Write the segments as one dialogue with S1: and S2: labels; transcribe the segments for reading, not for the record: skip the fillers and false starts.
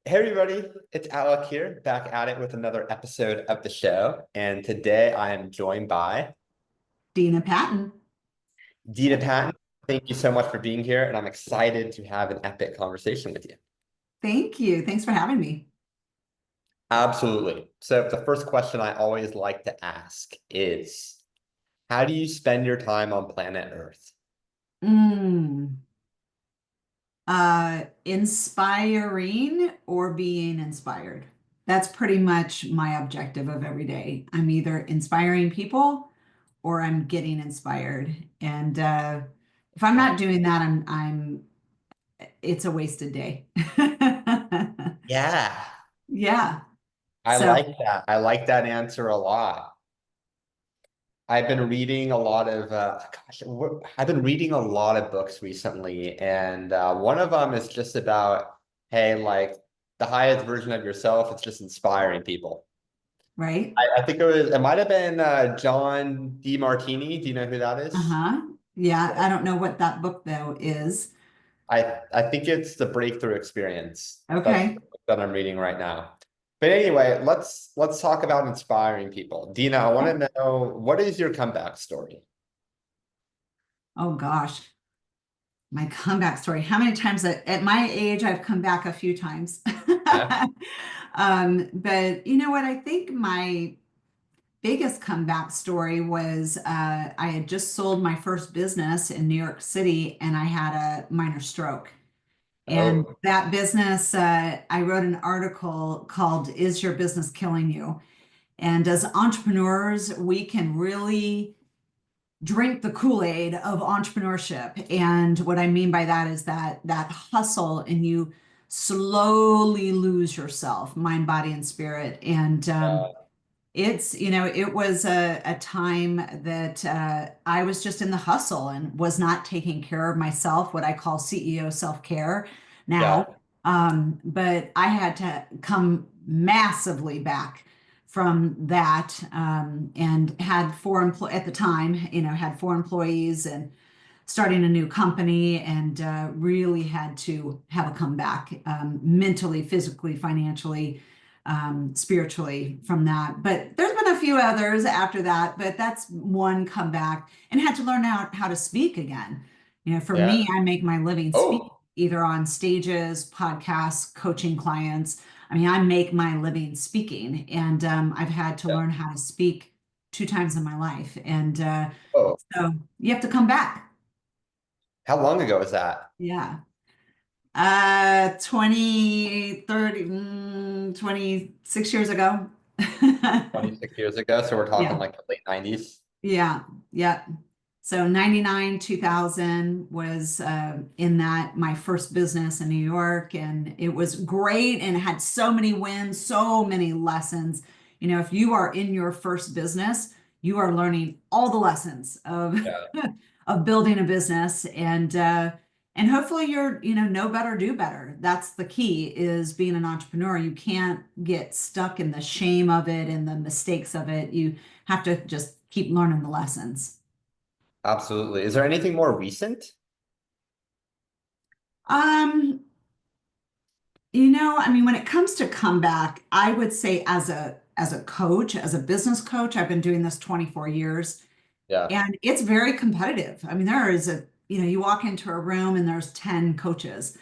S1: Hey everybody, it's Alec here, back at it with another episode of the show. And today I am joined by
S2: Dena Patton.
S1: Dena Patton. Thank you so much for being here, and I'm excited to have an epic conversation with you.
S2: Thank you. Thanks for having me.
S1: Absolutely. So the first question I always like to ask is, how do you spend your time on planet Earth?
S2: Mm. Inspiring or being inspired. That's pretty much my objective of every day. I'm either inspiring people or I'm getting inspired. And if I'm not doing that, it's a wasted day.
S1: Yeah,
S2: Yeah.
S1: I
S2: So,
S1: like that. I like that answer a lot. I've been reading a lot of I've been reading a lot of books recently, and one of them is just about, hey, like the highest version of yourself. It's just inspiring people.
S2: right.
S1: I think it might have been John DeMartini. Do you know who that is?
S2: Uh-huh. Yeah. I don't know what that book though is.
S1: I think it's the Breakthrough Experience. That's the
S2: Okay.
S1: book that I'm reading right now. But anyway, let's talk about inspiring people. Dina, I want to know, what is your comeback story?
S2: Oh gosh. My comeback story. How many times at my age I've come back a few times.
S1: Yeah.
S2: But you know what? I think my biggest comeback story was I had just sold my first business in New York City and I had a minor stroke. And
S1: Oh,
S2: that business, I wrote an article called Is Your Business Killing You? And as entrepreneurs, we can really drink the Kool-Aid of entrepreneurship. And what I mean by that is that hustle and you slowly lose yourself, mind, body, and spirit. And it was a time that I was just in the hustle and was not taking care of myself, what I call CEO self-care
S1: yeah.
S2: now. But I had to come massively back from that and had at the time, had four employees and starting a new company and really had to have a comeback mentally, physically, financially, spiritually from that. But there's been a few others after that, but that's one comeback and had to learn how to speak again. For
S1: Yeah.
S2: me, I make my living speaking
S1: Oh,
S2: either on stages, podcasts, coaching clients. I mean, I make my living speaking, and I've had to
S1: yeah.
S2: learn how to speak two times in my life. And
S1: Oh,
S2: so you have to come back.
S1: how long ago was that?
S2: Yeah. 20, 30, 26 years ago.
S1: 26 years ago. So we're talking
S2: Yeah.
S1: like the late 90s.
S2: Yeah. Yeah. So 99, 2000 was in that my first business in New York, and it was great and it had so many wins, so many lessons. If you are in your first business, you are learning all the lessons of
S1: Yeah,
S2: of building a business and hopefully you're, know better, do better. That's the key is being an entrepreneur. You can't get stuck in the shame of it and the mistakes of it. You have to just keep learning the lessons.
S1: absolutely. Is there anything more recent?
S2: Um, I mean, when it comes to comeback, I would say as a coach, as a business coach, I've been doing this 24 years
S1: Yeah.
S2: and it's very competitive. I mean, you walk into a room and there's 10 coaches.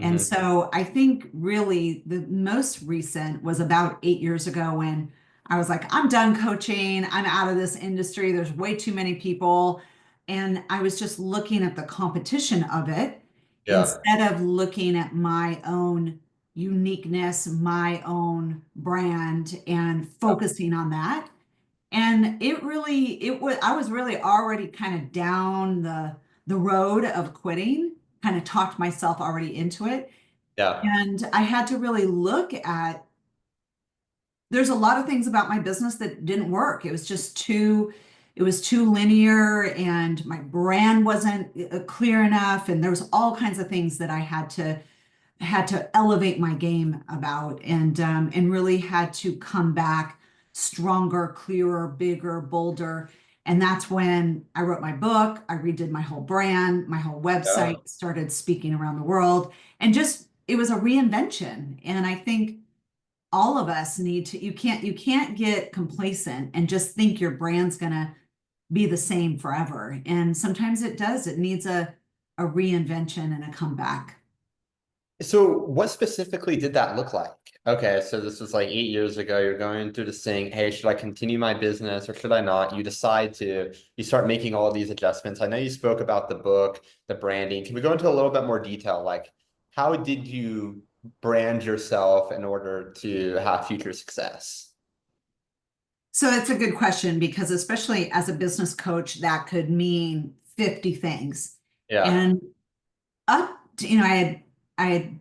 S2: And
S1: Hmm.
S2: so I think really the most recent was about 8 years ago when I was like, I'm done coaching. I'm out of this industry. There's way too many people. And I was just looking at the competition of it
S1: Yeah.
S2: instead of looking at my own uniqueness, my own brand, and
S1: Yeah.
S2: focusing on that. And I was really already kind of down the road of quitting, kind of talked myself already into it.
S1: Yeah.
S2: And I had to really look at, there's a lot of things about my business that didn't work. It was too linear and my brand wasn't clear enough. And there was all kinds of things that I had to elevate my game about and really had to come back stronger, clearer, bigger, bolder. And that's when I wrote my book. I redid my whole brand, my whole
S1: Yeah.
S2: website, started speaking around the world, and just it was a reinvention. And I think all of us need to, you can't get complacent and just think your brand's gonna be the same forever. And sometimes it does. It needs a reinvention and a comeback.
S1: So what specifically did that look like? Okay, so this was like 8 years ago. You're going through this thing. Hey, should I continue my business or should I not? You decide to, you start making all these adjustments. I know you spoke about the book, the branding. Can we go into a little bit more detail? Like, how did you brand yourself in order to have future success?
S2: So it's a good question because especially as a business coach, that could mean 50 things.
S1: Yeah.
S2: And up to, I had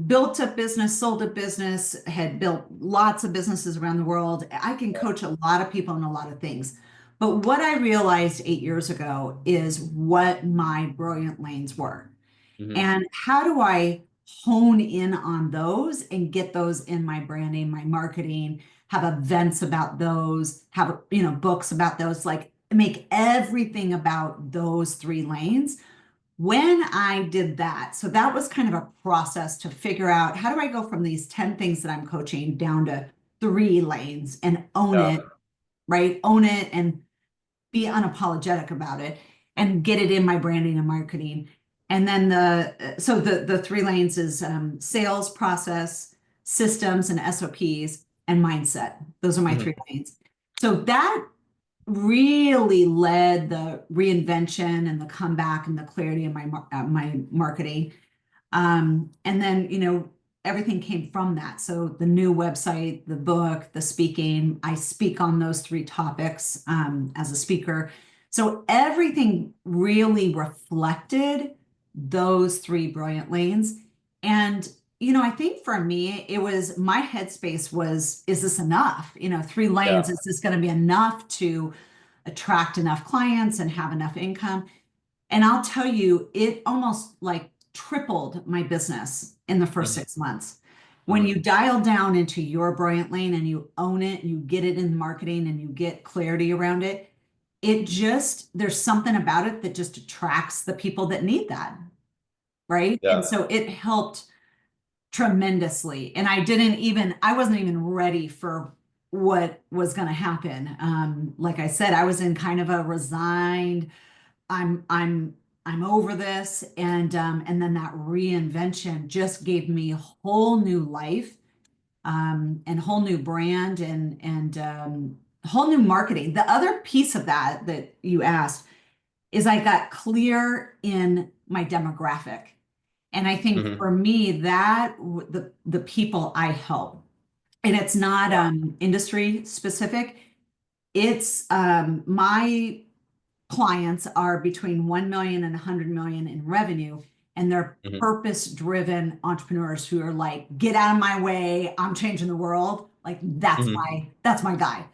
S2: built a business, sold a business, had built lots of businesses around the world. I can coach a lot of people in a lot of things. But what I realized 8 years ago is what my brilliant lanes were.
S1: Hmm.
S2: And how do I hone in on those and get those in my branding, my marketing, have events about those, have, books about those, like make everything about those three lanes. When I did that, so that was kind of a process to figure out how do I go from these 10 things that I'm coaching down to three lanes and own
S1: Yeah.
S2: it, right? Own it and be unapologetic about it and get it in my branding and marketing. And then the three lanes is sales process, systems and SOPs, and mindset. Those are my three
S1: Hmm.
S2: lanes. So that really led the reinvention and the comeback and the clarity in my marketing. And then, everything came from that. So the new website, the book, the speaking, I speak on those three topics as a speaker. So everything really reflected those three brilliant lanes. And, I think for me, it was my headspace was, is this enough? Three lanes,
S1: Yeah.
S2: is this going to be enough to attract enough clients and have enough income? And I'll tell you, it almost like tripled my business in the first
S1: Hmm.
S2: 6 months. When you
S1: Hmm.
S2: dial down into your brilliant lane and you own it, and you get it in marketing and you get clarity around it, there's something about it that just attracts the people that need that. Right. And
S1: Yeah.
S2: so it helped tremendously. And I wasn't even ready for what was going to happen. Like I said, I was in kind of a resigned, I'm I'm I'm over this, and then that reinvention just gave me a whole new life, and whole new brand and whole new marketing. The other piece of that you asked is I got clear in my demographic, and I think
S1: Hmm.
S2: for me the people I help, and it's not
S1: Yeah.
S2: industry specific. It's my clients are between 1 million and 100 million in revenue, and they're
S1: Hmm.
S2: purpose driven entrepreneurs who are like, get out of my way, I'm changing the world. Like
S1: Hmm.
S2: that's my guy.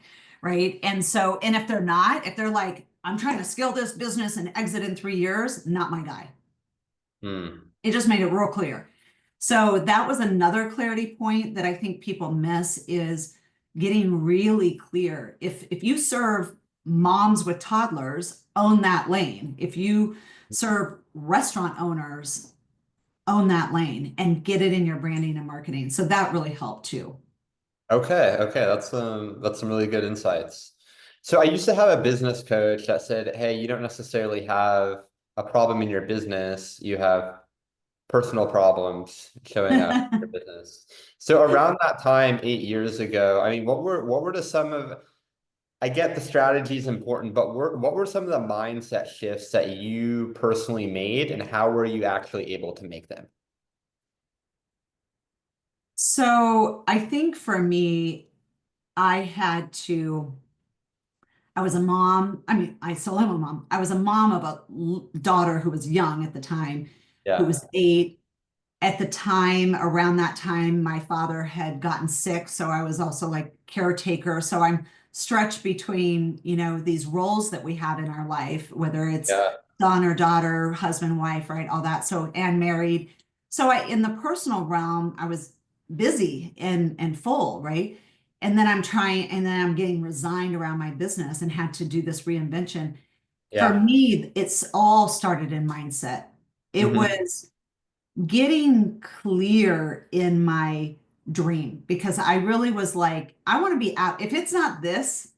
S2: Right. And so, and if they're not, if they're like, I'm trying to scale this business and exit in 3 years, not my guy.
S1: Hmm.
S2: It just made it real clear. So that was another clarity point that I think people miss is getting really clear. If you serve moms with toddlers, own that lane. If you serve restaurant owners, own that lane and get it in your branding and marketing. So that really helped too.
S1: Okay, okay, that's some really good insights. So I used to have a business coach that said, "Hey, you don't necessarily have a problem in your business, you have personal problems showing up in your business." So around that time, 8 years ago, I mean, what were the some of I get the strategy is important, but what were some of the mindset shifts that you personally made, and how were you actually able to make them?
S2: So I think for me, I had to I was a mom. I mean, I still am a mom. I was a mom of a daughter who was young at the time, who
S1: Yeah,
S2: was 8. At the time, around that time, my father had gotten sick. So I was also like caretaker. So I'm stretched between, these roles that we have in our life, whether it's
S1: yeah,
S2: son or daughter, husband, wife, right? All that. So, and married. So in the personal realm, I was busy and full, right? And then I'm getting resigned around my business and had to do this reinvention. For
S1: yeah.
S2: me, it's all started in mindset. It
S1: Hmm.
S2: was getting clear in my dream because I really was like, I want to be out. If it's not this,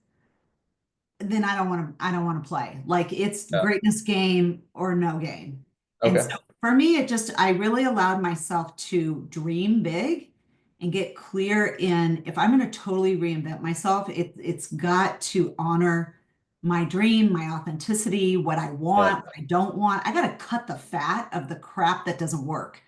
S2: then I don't want to play. Like it's
S1: Yeah.
S2: greatness game or no game. And so
S1: Okay.
S2: for me, I really allowed myself to dream big and get clear in if I'm going to totally reinvent myself, it's got to honor my dream, my authenticity, what I
S1: Yeah.
S2: want, what I don't want. I got to cut the fat of the crap that doesn't work.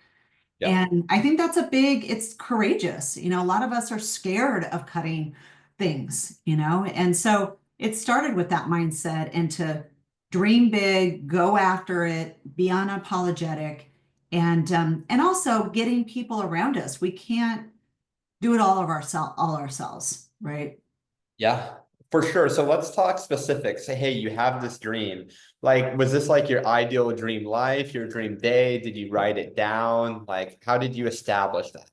S1: Yeah.
S2: And I think it's courageous. A lot of us are scared of cutting things. And so it started with that mindset and to dream big, go after it, be unapologetic, and also getting people around us. We can't do it all ourselves, right?
S1: Yeah, for sure. So let's talk specifics. Say, hey, you have this dream. Like, was this like your ideal dream life, your dream day? Did you write it down? Like, how did you establish that?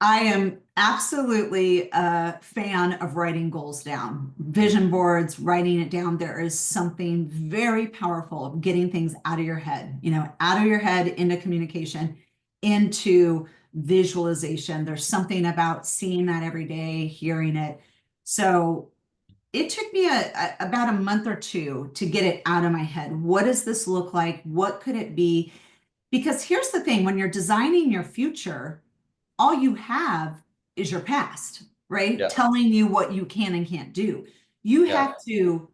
S2: I am absolutely a fan of writing goals down, vision boards, writing it down. There is something very powerful of getting things out of your head, out of your head into communication, into visualization. There's something about seeing that every day, hearing it. So it took me about a month or two to get it out of my head. What does this look like? What could it be? Because here's the thing, when you're designing your future, all you have is your past, right?
S1: Yeah,
S2: Telling you what you can and can't do. You
S1: yeah,
S2: have to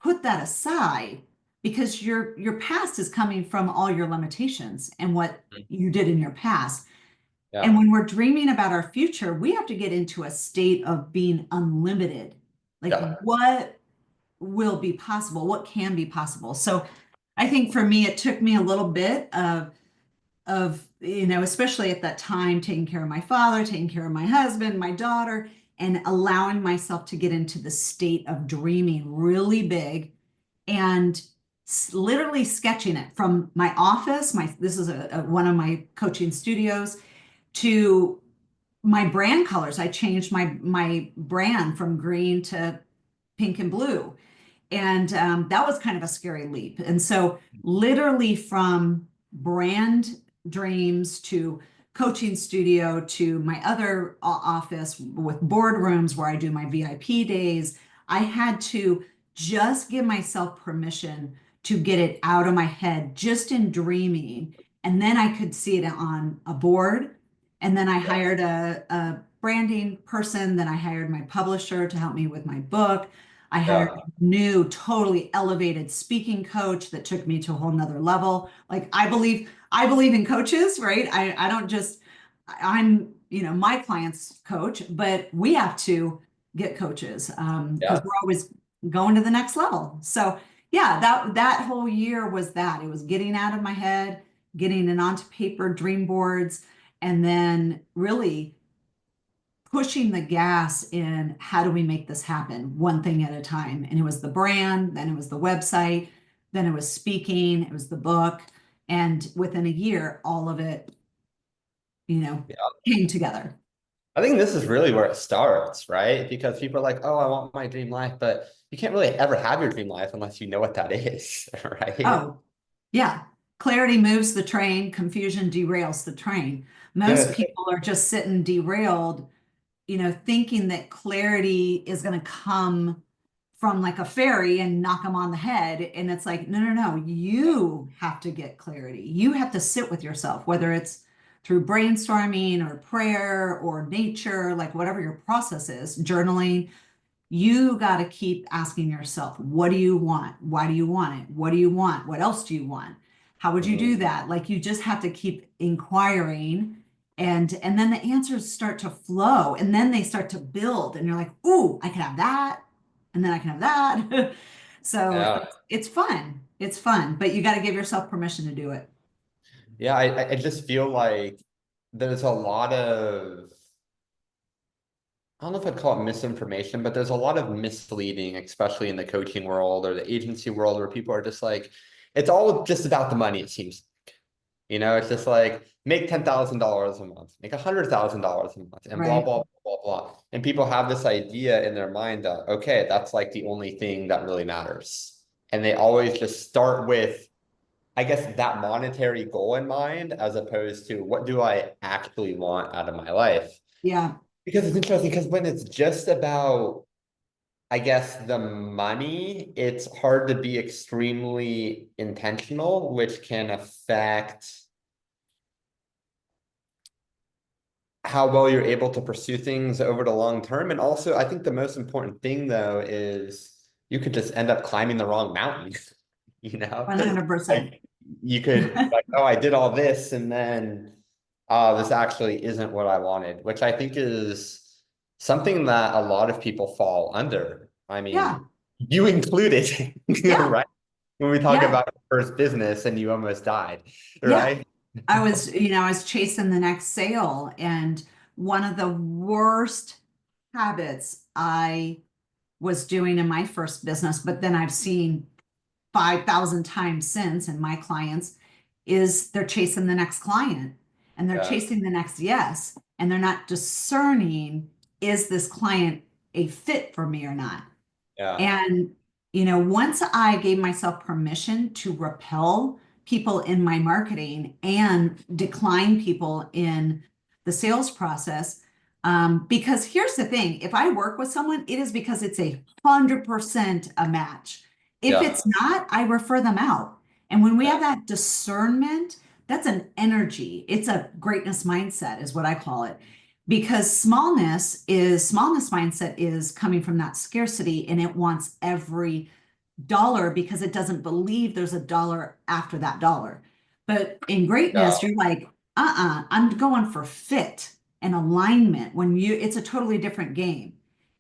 S2: put that aside because your past is coming from all your limitations and what you did in your past. And
S1: yeah,
S2: when we're dreaming about our future, we have to get into a state of being unlimited. Like
S1: yeah,
S2: what will be possible? What can be possible? So I think for me, it took me a little bit of especially at that time, taking care of my father, taking care of my husband, my daughter, and allowing myself to get into the state of dreaming really big and literally sketching it from my office. This is one of my coaching studios to my brand colors. I changed my brand from green to pink and blue. And that was kind of a scary leap. And so, literally, from brand dreams to coaching studio to my other office with boardrooms where I do my VIP days, I had to just give myself permission to get it out of my head just in dreaming. And then I could see it on a board. And then I
S1: yeah,
S2: hired a branding person. Then I hired my publisher to help me with my book. I hired
S1: yeah,
S2: new, totally elevated speaking coach that took me to a whole nother level. Like I believe in coaches, right? I don't just, I'm, my client's coach, but we have to get coaches because
S1: yeah.
S2: we're always going to the next level. So yeah, that whole year was that. It was getting out of my head, getting it onto paper, dream boards, and then really pushing the gas in how do we make this happen one thing at a time. And it was the brand, then it was the website, then it was speaking, it was the book. And within a year, all of it, you know,
S1: Yeah.
S2: came together.
S1: I think this is really where it starts, right? Because people are like, oh, I want my dream life, but you can't really ever have your dream life unless you know what that is, right?
S2: Oh, yeah. Clarity moves the train, confusion derails the train. Most
S1: Yes.
S2: people are just sitting derailed, thinking that clarity is going to come from like a fairy and knock them on the head. And it's like, no, no, no, you have to get clarity. You have to sit with yourself, whether it's through brainstorming or prayer or nature, like whatever your process is, journaling. You got to keep asking yourself, what do you want? Why do you want it? What do you want? What else do you want? How would you
S1: Mhm.
S2: do that? Like you just have to keep inquiring and then the answers start to flow and then they start to build and you're like, "Ooh, I can have that." And then I can have that. So
S1: Yeah.
S2: it's fun. It's fun, but you got to give yourself permission to do it.
S1: Yeah, I just feel like there's a lot of I don't know if I'd call it misinformation, but there's a lot of misleading, especially in the coaching world or the agency world, where people are just like, it's all just about the money, it seems. It's just like make $10,000 a month, make $100,000 a month, and blah,
S2: Right.
S1: blah, blah, blah. And people have this idea in their mind that, okay, that's like the only thing that really matters. And they always just start with I guess, that monetary goal in mind, as opposed to what do I actually want out of my life?
S2: Yeah.
S1: Because it's interesting, because when it's just about, I guess, the money, it's hard to be extremely intentional, which can affect how well you're able to pursue things over the long term. And also, I think the most important thing, though, is you could just end up climbing the wrong mountain, you know?
S2: 100%.
S1: Like, you could be like, oh, I did all this, and then, this actually isn't what I wanted, which I think is something that a lot of people fall under. I
S2: Yeah.
S1: mean, you included,
S2: Yeah.
S1: right? When we talk
S2: Yeah.
S1: about your first business and you almost died,
S2: Yeah.
S1: right?
S2: I was chasing the next sale, and one of the worst habits I was doing in my first business, but then I've seen 5,000 times since in my clients, is they're chasing the next client and they're
S1: Yeah,
S2: chasing the next yes. And they're not discerning, is this client a fit for me or not?
S1: yeah.
S2: And, once I gave myself permission to repel people in my marketing and decline people in the sales process, because here's the thing, if I work with someone, it is because it's 100% a match. If
S1: Yeah,
S2: it's not, I refer them out. And when we have that discernment, that's an energy. It's a greatness mindset, is what I call it, because smallness mindset is coming from that scarcity, and it wants every dollar because it doesn't believe there's a dollar after that dollar. But in
S1: yeah,
S2: greatness, you're like, I'm going for fit and alignment. When it's a totally different game.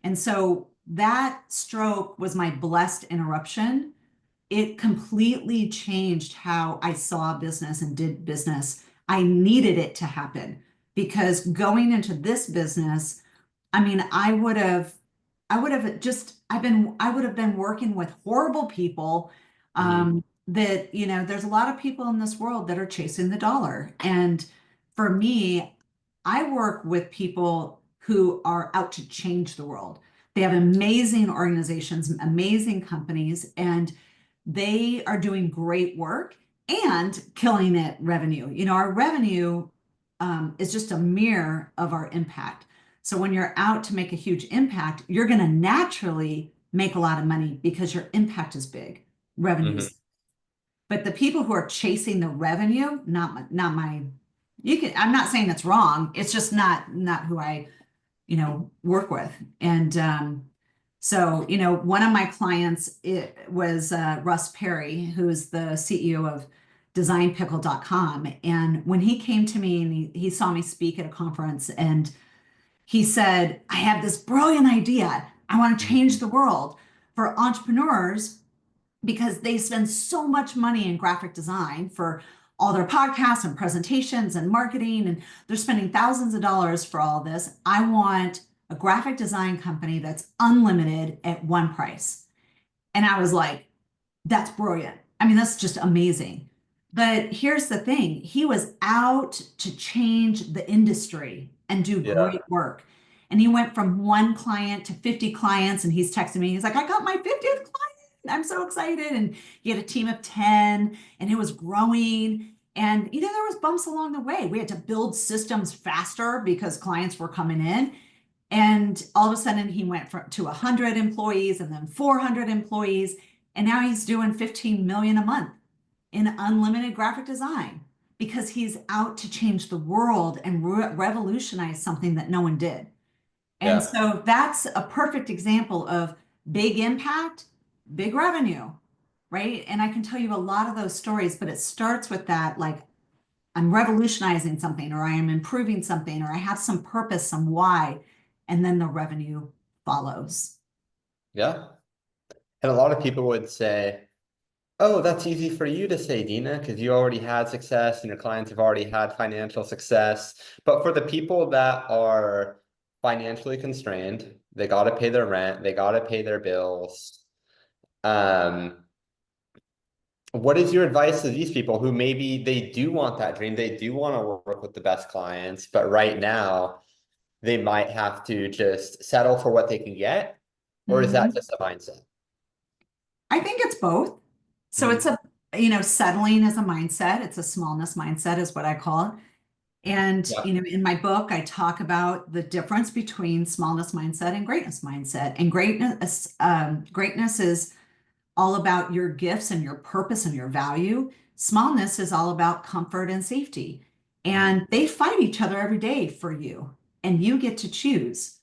S2: And so that stroke was my blessed interruption. It completely changed how I saw business and did business. I needed it to happen because going into this business, I mean, I would have been working with horrible people.
S1: mhm,
S2: That, there's a lot of people in this world that are chasing the dollar. And for me, I work with people who are out to change the world. They have amazing organizations, amazing companies, and they are doing great work and killing it revenue. Our revenue is just a mirror of our impact. So when you're out to make a huge impact, you're going to naturally make a lot of money because your impact is big,
S1: mhm.
S2: revenues. But the people who are chasing the revenue, not my, I'm not saying it's wrong. It's just not who I, work with. And so, one of my clients, it was Russ Perry, who's the CEO of designpickle.com. And when he came to me and he saw me speak at a conference, and he said, I have this brilliant idea. I want to change
S1: Mhm.
S2: the world for entrepreneurs because they spend so much money in graphic design for all their podcasts and presentations and marketing, and they're spending thousands of dollars for all this. I want a graphic design company that's unlimited at one price. And I was like, that's brilliant. I mean, that's just amazing. But here's the thing, he was out to change the industry and do
S1: Yeah,
S2: great work. And he went from one client to 50 clients, and he's texting me. He's like, I got my 50th client. I'm so excited. And he had a team of 10, and it was growing. And, there was bumps along the way. We had to build systems faster because clients were coming in. And all of a sudden, he went to 100 employees and then 400 employees. And now he's doing 15 million a month in unlimited graphic design because he's out to change the world and revolutionize something that no one did. And
S1: yeah,
S2: so that's a perfect example of big impact, big revenue, right? And I can tell you a lot of those stories, but it starts with that, like, I'm revolutionizing something, or I am improving something, or I have some purpose, some why, and then the revenue follows.
S1: yeah. And a lot of people would say, oh, that's easy for you to say, Dina, because you already had success and your clients have already had financial success. But for the people that are financially constrained, they got to pay their rent, they got to pay their bills. Um, what is your advice to these people who maybe they do want that dream, they do want to work with the best clients, but right now they might have to just settle for what they can get? Or is that
S2: Mhm.
S1: just a mindset?
S2: I think it's both. So it's
S1: Mhm.
S2: a settling is a mindset. It's a smallness mindset is what I call it. And,
S1: Yeah.
S2: in my book, I talk about the difference between smallness mindset and greatness mindset. And greatness is all about your gifts and your purpose and your value. Smallness is all about comfort and safety.
S1: Mhm.
S2: And they fight each other every day for you. And you get to choose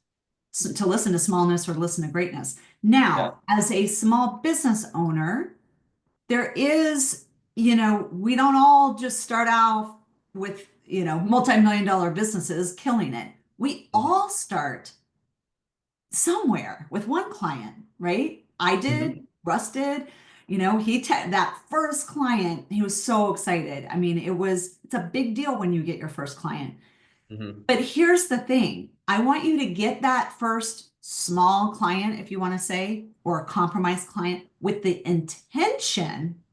S2: to listen to smallness or listen to greatness.
S1: Yeah.
S2: Now, as a small business owner, there is, we don't all just start out with, multi-million dollar businesses killing it. We
S1: Mhm.
S2: all start somewhere with one client, right? I did,
S1: Mhm.
S2: Russ did, that first client, he was so excited. I mean, it's a big deal when you get your first client.
S1: Mhm.
S2: But here's the thing. I want you to get that first small client, if you want to say, or a compromised client with the intention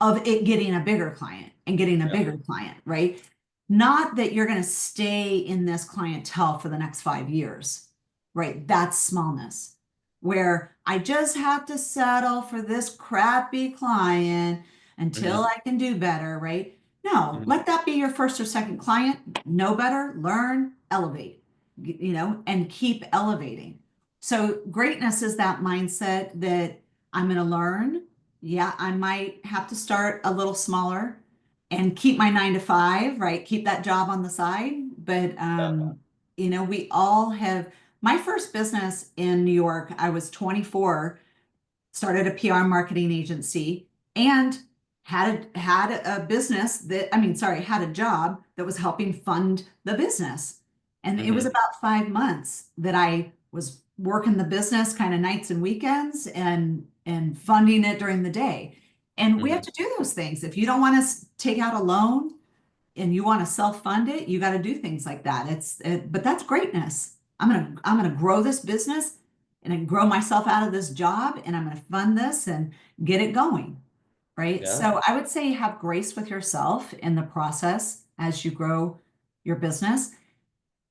S2: of it getting a bigger client and getting a
S1: Yeah.
S2: bigger client, right? Not that you're going to stay in this clientele for the next 5 years, right? That's smallness, where I just have to settle for this crappy client until
S1: Mhm.
S2: I can do better, right? No,
S1: Mhm.
S2: let that be your first or second client. Know better, learn, elevate, and keep elevating. So greatness is that mindset that I'm going to learn. Yeah, I might have to start a little smaller and keep my 9 to 5, right? Keep that job on the side. But
S1: Yeah.
S2: we all have my first business in New York, I was 24, started a PR marketing agency and had a business that, I mean, sorry, had a job that was helping fund the business. And it was
S1: Mhm.
S2: about 5 months that I was working the business kind of nights and weekends and funding it during the day. And we have
S1: Mhm.
S2: to do those things. If you don't want to take out a loan and you want to self-fund it, you got to do things like that. But that's greatness. I'm gonna grow this business and then grow myself out of this job, and I'm gonna fund this and get it going, right?
S1: Yeah.
S2: So I would say have grace with yourself in the process as you grow your business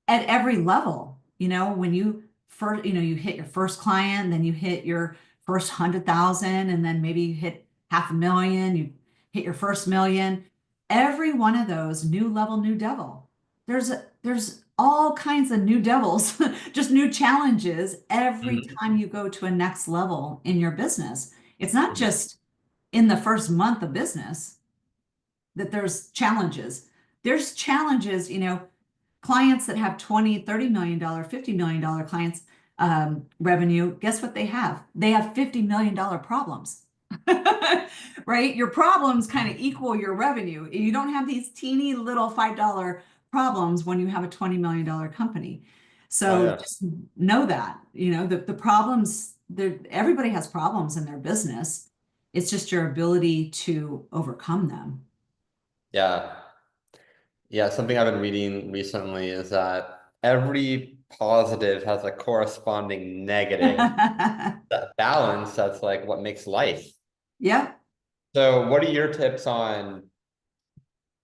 S2: at every level. When you first, you hit your first client, then you hit your first 100,000, and then maybe you hit 500,000, you hit your first million. Every one of those new level, new devil. There's all kinds of new devils, just new challenges every
S1: Mhm.
S2: time you go to a next level in your business. It's not
S1: Mhm.
S2: just in the first month of business that there's challenges. There's challenges, clients that have 20, $30 million, $50 million clients revenue, guess what they have? They have $50 million problems. Right? Your problems kind of equal your revenue. You don't have these teeny little $5 problems when you have a $20 million company.
S1: Oh
S2: So
S1: yeah.
S2: just know that, the problems, everybody has problems in their business. It's just your ability to overcome them.
S1: Yeah. Yeah. Something I've been reading recently is that every positive has a corresponding negative. That balance, that's like what makes life.
S2: Yep.
S1: So, what are your tips on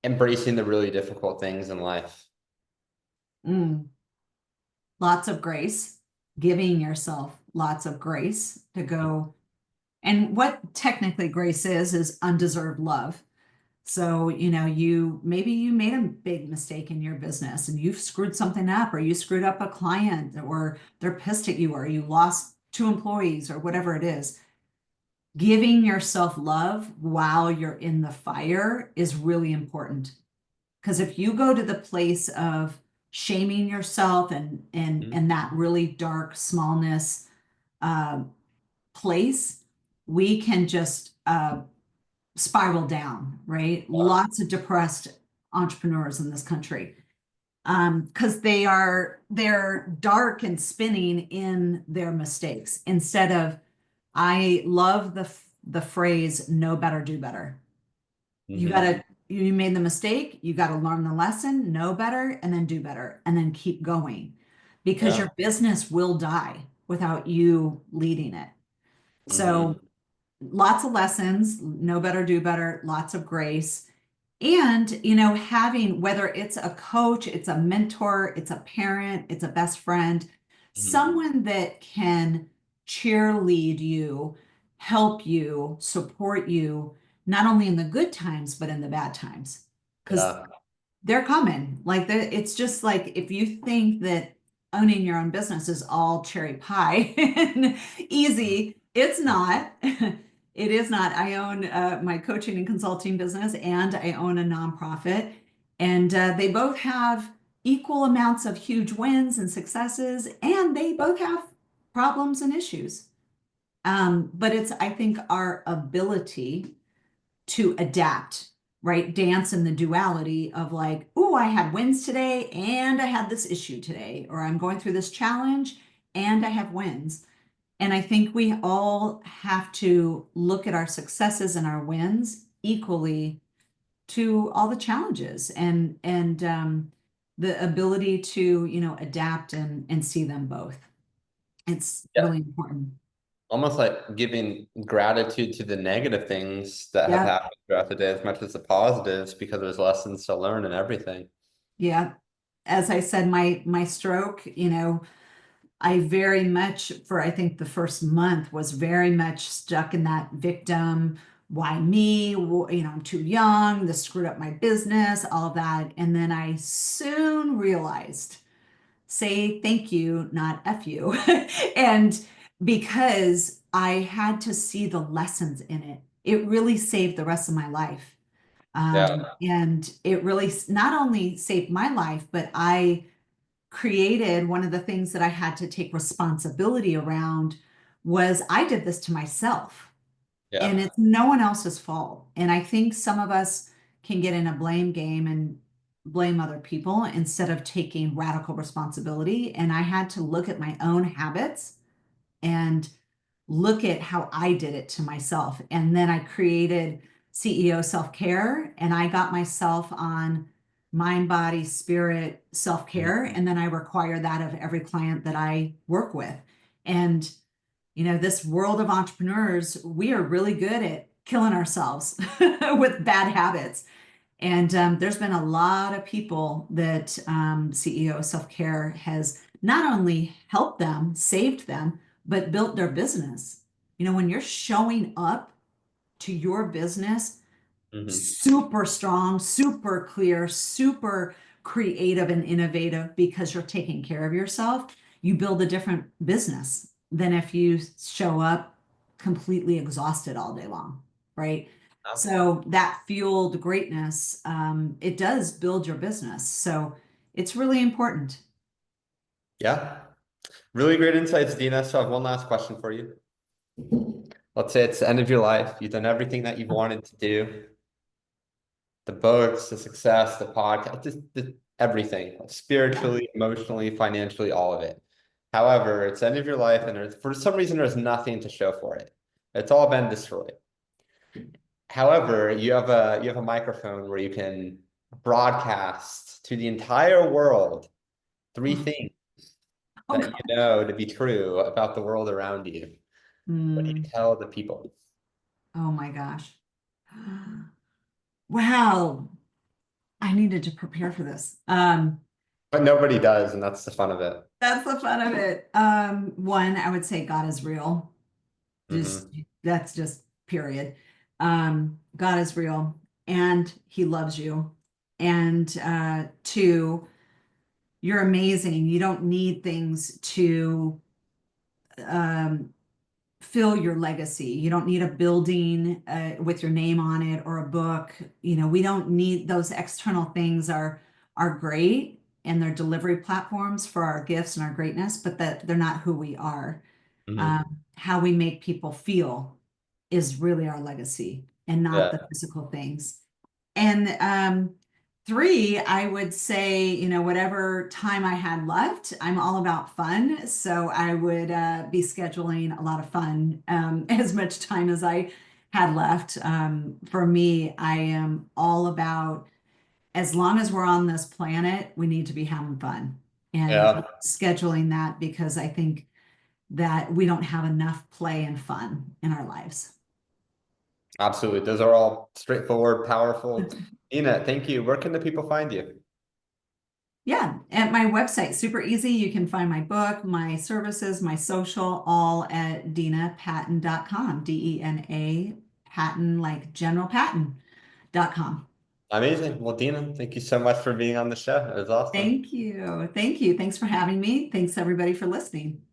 S1: embracing the really difficult things in life?
S2: Mm. Lots of grace, giving yourself lots of grace to go. And what technically grace is undeserved love. So, maybe you made a big mistake in your business and you've screwed something up, or you screwed up a client, or they're pissed at you, or you lost 2 employees, or whatever it is. Giving yourself love while you're in the fire is really important. Because if you go to the place of shaming yourself and
S1: Mhm.
S2: that really dark smallness uh, place, we can just spiral down, right?
S1: Yeah.
S2: Lots of depressed entrepreneurs in this country because they're dark and spinning in their mistakes instead of. I love the phrase "know better, do better."
S1: Mhm.
S2: You made the mistake, you got to learn the lesson, know better, and then do better, and then keep going because
S1: Yeah.
S2: your business will die without you leading it. So
S1: Mhm.
S2: lots of lessons, know better, do better, lots of grace. And, having whether it's a coach, it's a mentor, it's a parent, it's a best friend,
S1: Mhm.
S2: someone that can cheerlead you, help you, support you not only in the good times, but in the bad times. Because
S1: Yeah.
S2: they're coming. Like it's just like if you think that owning your own business is all cherry pie and easy, it's not. It is not. I own my coaching and consulting business, and I own a nonprofit, and they both have equal amounts of huge wins and successes, and they both have problems and issues. But it's, I think, our ability to adapt, right? Dance in the duality of like, oh, I had wins today and I had this issue today, or I'm going through this challenge and I have wins. And I think we all have to look at our successes and our wins equally to all the challenges and the ability to, adapt and see them both. It's
S1: Yeah.
S2: really important.
S1: Almost like giving gratitude to the negative things that have
S2: Yeah.
S1: happened throughout the day as much as the positives, because there's lessons to learn and everything.
S2: Yeah. As I said, my stroke, I very much, for I think the first month, was very much stuck in that victim. Why me? I'm too young. This screwed up my business, all of that. And then I soon realized, say thank you, not F you. And because I had to see the lessons in it, it really saved the rest of my life.
S1: Yeah.
S2: And it really not only saved my life, but I created one of the things that I had to take responsibility around was I did this to myself and
S1: Yeah.
S2: it's no one else's fault. And I think some of us can get in a blame game and blame other people instead of taking radical responsibility. And I had to look at my own habits and look at how I did it to myself. And then I created CEO self care and I got myself on mind, body, spirit self care.
S1: Mhm.
S2: And then I require that of every client that I work with. And, this world of entrepreneurs, we are really good at killing ourselves with bad habits. And there's been a lot of people that CEO Self Care has not only helped them, saved them, but built their business. When you're showing up to your business
S1: Mhm.
S2: super strong, super clear, super creative and innovative because you're taking care of yourself, you build a different business than if you show up completely exhausted all day long, right?
S1: Yeah.
S2: So that fueled greatness, it does build your business. So it's really important.
S1: Yeah. Really great insights, Dina. So I have one last question for you. Let's say it's the end of your life. You've done everything that you've wanted to do. The books, the success, the podcast, just everything,
S2: Yeah.
S1: spiritually, emotionally, financially, all of it. However, it's the end of your life, and for some reason, there's nothing to show for it. It's all been destroyed. However, you have a microphone where you can broadcast to the entire world three
S2: Oh,
S1: things
S2: oh
S1: that you
S2: God.
S1: know to be true about the world around you. What do you
S2: Mm,
S1: tell the people?
S2: oh my gosh. Wow. I needed to prepare for this.
S1: But nobody does, and that's the fun of it.
S2: That's the fun of it. One, I would say God is real. Just
S1: Hmm.
S2: that's just period. God is real and he loves you. And two, you're amazing. You don't need things to um, fill your legacy. You don't need a building with your name on it or a book. We don't need those external things are great and they're delivery platforms for our gifts and our greatness, but that they're not who we are.
S1: Hmm.
S2: How we make people feel is really our legacy and not the
S1: Yeah,
S2: physical things. And three, I would say, whatever time I had left, I'm all about fun. So I would be scheduling a lot of fun as much time as I had left. For me, I am all about as long as we're on this planet, we need to be having fun and
S1: yeah,
S2: scheduling that because I think that we don't have enough play and fun in our lives.
S1: absolutely. Those are all straightforward, powerful. Dina, thank you. Where can the people find you?
S2: Yeah, at my website, super easy. You can find my book, my services, my social, all at denapatton.com, Dena Patton, like generalpatton.com.
S1: Amazing. Well, Dina, thank you so much for being on the show. It was awesome.
S2: Thank you. Thank you. Thanks for having me. Thanks everybody for listening.